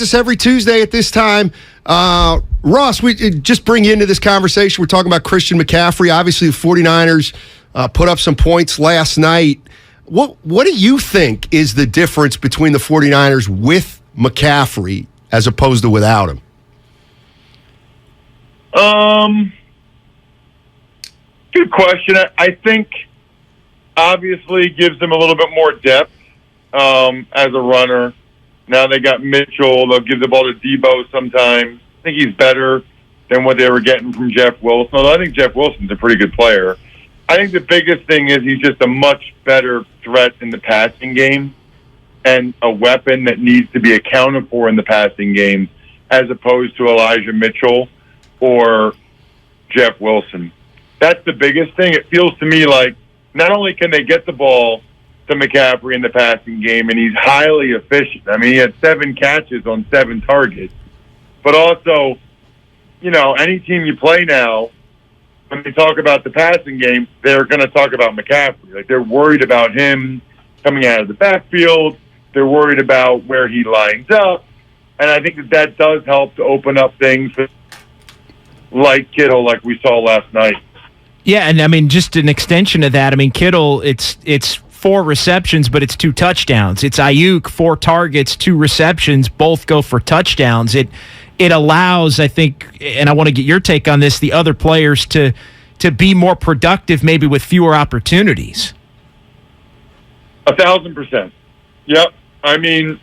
Us every Tuesday at this time. Ross, we just bring you into this conversation. We're talking about Christian McCaffrey. Obviously, the 49ers put up some points last night. What do you think is the difference between the 49ers with McCaffrey as opposed to without him? Good question. I think obviously gives them a little bit more depth as a runner. Now they got Mitchell. They'll give the ball to Debo sometimes. I think he's better than what they were getting from Jeff Wilson. Although I think Jeff Wilson's a pretty good player. I think the biggest thing is he's just a much better threat in the passing game and a weapon that needs to be accounted for in the passing game as opposed to Elijah Mitchell or Jeff Wilson. That's the biggest thing. It feels to me like not only can they get the ball to McCaffrey in the passing game, and he's highly efficient. I mean, he had 7 catches on 7 targets. But also, you know, any team you play now, when they talk about the passing game, they're going to talk about McCaffrey. Like, they're worried about him coming out of the backfield. They're worried about where he lines up. And I think that does help to open up things like Kittle, like we saw last night. Yeah, and I mean, just an extension of that. I mean, Kittle, it's 4 receptions, but it's 2 touchdowns. It's Ayuk, 4 targets, 2 receptions, both go for touchdowns. It allows, I think, and I want to get your take on this, the other players to be more productive, maybe with fewer opportunities. 1,000%. Yep. I mean,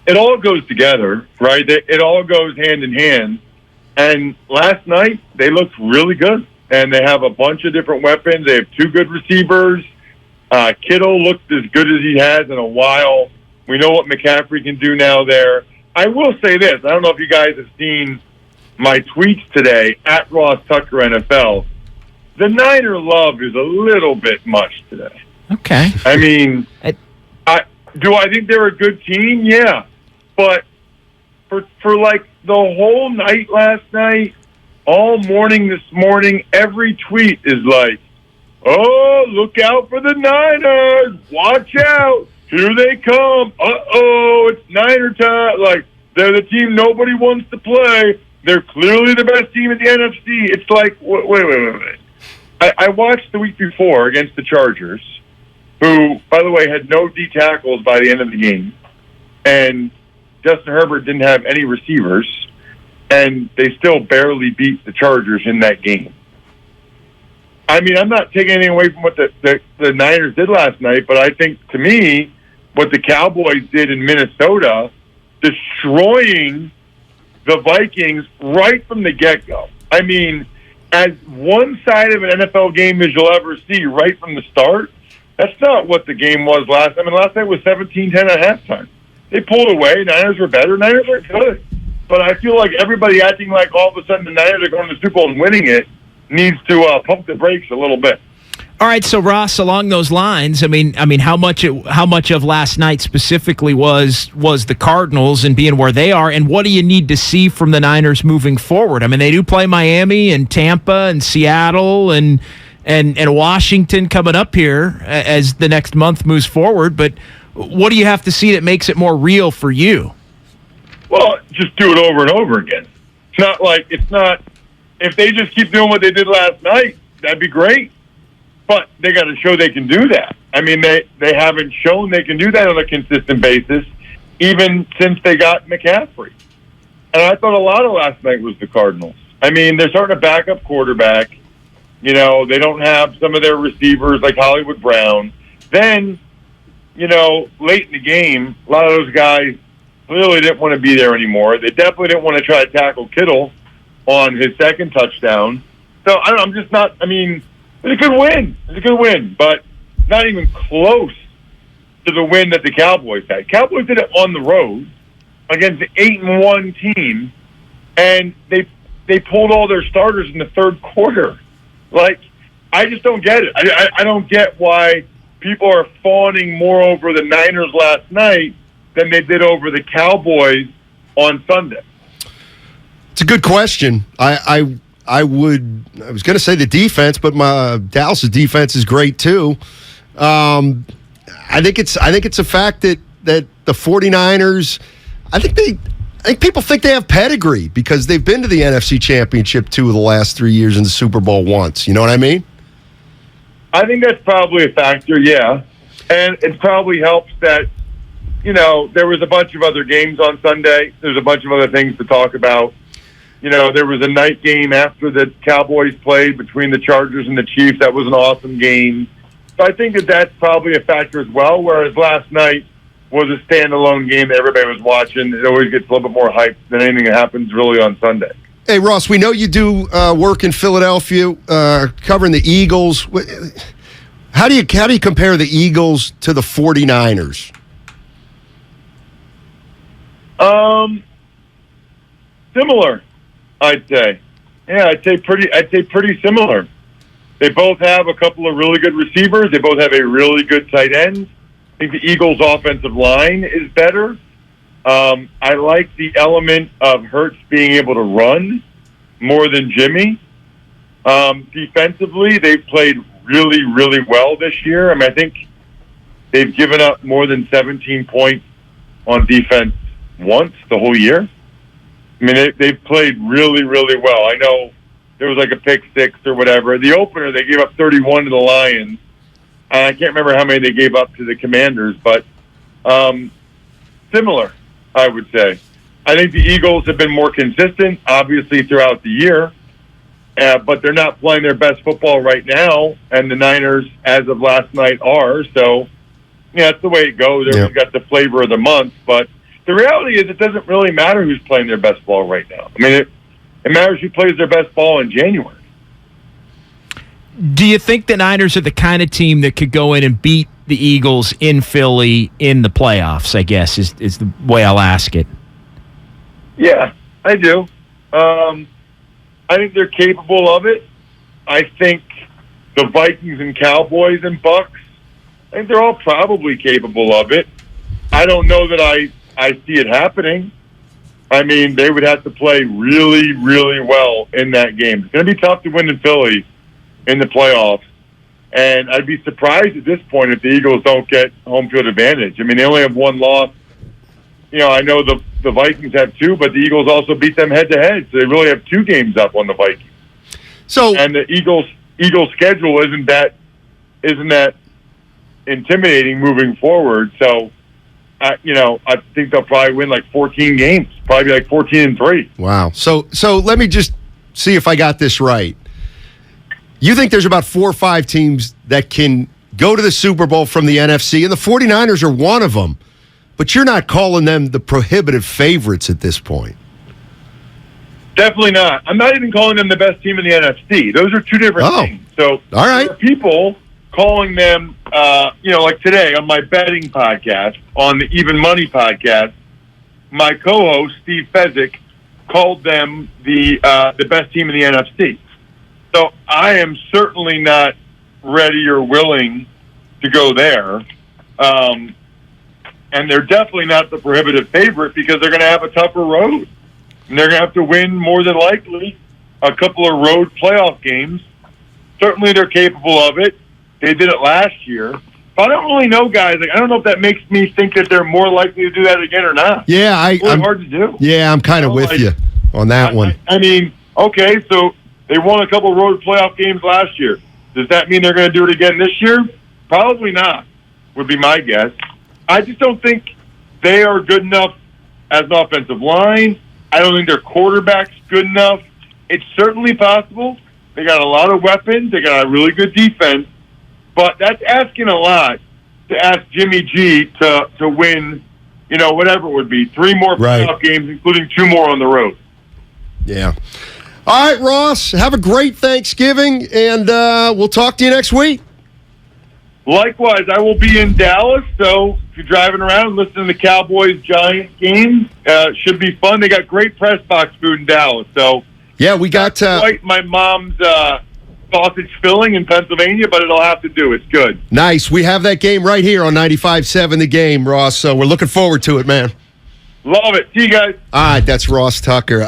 it all goes together, right? It all goes hand in hand. And last night, they looked really good. And they have a bunch of different weapons. They have 2 good receivers. Kittle looked as good as he has in a while. We know what McCaffrey can do now there. I will say this. I don't know if you guys have seen my tweets today, at Ross Tucker NFL. The Niner love is a little bit much today. Okay. I mean, do I think they're a good team? Yeah. But for like the whole night last night, all morning this morning, every tweet is like, oh, look out for the Niners. Watch out. Here they come. Uh-oh, it's Niner time. Like, they're the team nobody wants to play. They're clearly the best team in the NFC. It's like, wait. I watched the week before against the Chargers, who, by the way, had no D tackles by the end of the game. And Justin Herbert didn't have any receivers. And they still barely beat the Chargers in that game. I mean, I'm not taking anything away from what the Niners did last night, but I think, to me, what the Cowboys did in Minnesota, destroying the Vikings right from the get-go. I mean, as one side of an NFL game as you'll ever see right from the start, that's not what the game was last night. I mean, last night was 17-10 at halftime. They pulled away. Niners were better. Niners were good. But I feel like everybody acting like all of a sudden the Niners are going to the Super Bowl and winning it needs to pump the brakes a little bit. All right, so Ross, along those lines, I mean, how much of last night specifically was the Cardinals and being where they are, and what do you need to see from the Niners moving forward? I mean, they do play Miami and Tampa and Seattle and Washington coming up here as the next month moves forward, but what do you have to see that makes it more real for you? Well, just do it over and over again. It's not if they just keep doing what they did last night, that'd be great. But they got to show they can do that. I mean, they haven't shown they can do that on a consistent basis, even since they got McCaffrey. And I thought a lot of last night was the Cardinals. I mean, they're starting a backup quarterback. You know, they don't have some of their receivers like Hollywood Brown. Then, you know, late in the game, a lot of those guys clearly didn't want to be there anymore. They definitely didn't want to try to tackle Kittle on his second touchdown. So, I don't know, I'm just not, I mean, it's a good win. It's a good win, but not even close to the win that the Cowboys had. Cowboys did it on the road against an 8-1 team, and they pulled all their starters in the third quarter. Like, I just don't get it. I don't get why people are fawning more over the Niners last night than they did over the Cowboys on Sunday. It's a good question. I was going to say the defense, but Dallas' defense is great too. I think it's a fact that the 49ers, I think people think they have pedigree because they've been to the NFC Championship 2 of the last 3 years and the Super Bowl once. You know what I mean? I think that's probably a factor, yeah. And it probably helps that, there was a bunch of other games on Sunday. There's a bunch of other things to talk about. There was a night game after the Cowboys played between the Chargers and the Chiefs. That was an awesome game. So I think that's probably a factor as well, whereas last night was a standalone game that everybody was watching. It always gets a little bit more hype than anything that happens really on Sunday. Hey, Ross, we know you do work in Philadelphia covering the Eagles. How do you compare the Eagles to the 49ers? Similar, I'd say. Yeah, I'd say pretty similar. They both have a couple of really good receivers. They both have a really good tight end. I think the Eagles' offensive line is better. I like the element of Hurts being able to run more than Jimmy. Defensively, they've played really, really well this year. I mean, I think they've given up more than 17 points on defense once the whole year. I mean, they've played really, really well. I know there was like a pick six or whatever. The opener, they gave up 31 to the Lions. I can't remember how many they gave up to the Commanders, but similar, I would say. I think the Eagles have been more consistent, obviously, throughout the year, but they're not playing their best football right now, and the Niners, as of last night, are. So, yeah, that's the way it goes. Everyone's got the flavor of the month, but the reality is it doesn't really matter who's playing their best ball right now. I mean, it matters who plays their best ball in January. Do you think the Niners are the kind of team that could go in and beat the Eagles in Philly in the playoffs, I guess, is the way I'll ask it? Yeah, I do. I think they're capable of it. I think the Vikings and Cowboys and Bucks, I think they're all probably capable of it. I don't know that I see it happening. I mean, they would have to play really, really well in that game. It's going to be tough to win in Philly in the playoffs. And I'd be surprised at this point if the Eagles don't get home field advantage. I mean, they only have one loss. I know the Vikings have two, but the Eagles also beat them head-to-head, so they really have two games up on the Vikings. And the Eagles' schedule isn't that intimidating moving forward. So, I think they'll probably win like 14 games, probably like 14-3. Wow. So let me just see if I got this right. You think there's about 4 or 5 teams that can go to the Super Bowl from the NFC, and the 49ers are one of them, but you're not calling them the prohibitive favorites at this point. Definitely not. I'm not even calling them the best team in the NFC. Those are two different things. So all right. There are people calling them, like today on my betting podcast, on the Even Money podcast, my co-host, Steve Fezzik, called them the best team in the NFC. So I am certainly not ready or willing to go there. And they're definitely not the prohibitive favorite because they're going to have a tougher road. And they're going to have to win, more than likely, a couple of road playoff games. Certainly they're capable of it. They did it last year. But I don't really know, guys. I don't know if that makes me think that they're more likely to do that again or not. Yeah, it's really hard to do. Yeah, I'm kind of with you on that one. I mean, okay, so they won a couple of road playoff games last year. Does that mean they're going to do it again this year? Probably not, would be my guess. I just don't think they are good enough as an offensive line. I don't think their quarterback's good enough. It's certainly possible. They got a lot of weapons. They got a really good defense. But that's asking a lot to ask Jimmy G to win, whatever it would be, 3 more playoff games, including 2 more on the road. Yeah. All right, Ross, have a great Thanksgiving, and we'll talk to you next week. Likewise, I will be in Dallas, so if you're driving around listening to the Cowboys-Giants game, should be fun. They got great press box food in Dallas. So yeah, we got quite my mom's sausage filling in Pennsylvania, but it'll have to do. It's good. Nice. We have that game right here on 95.7 The Game, Ross, so we're looking forward to it, man. Love it. See you guys. All right, that's Ross Tucker.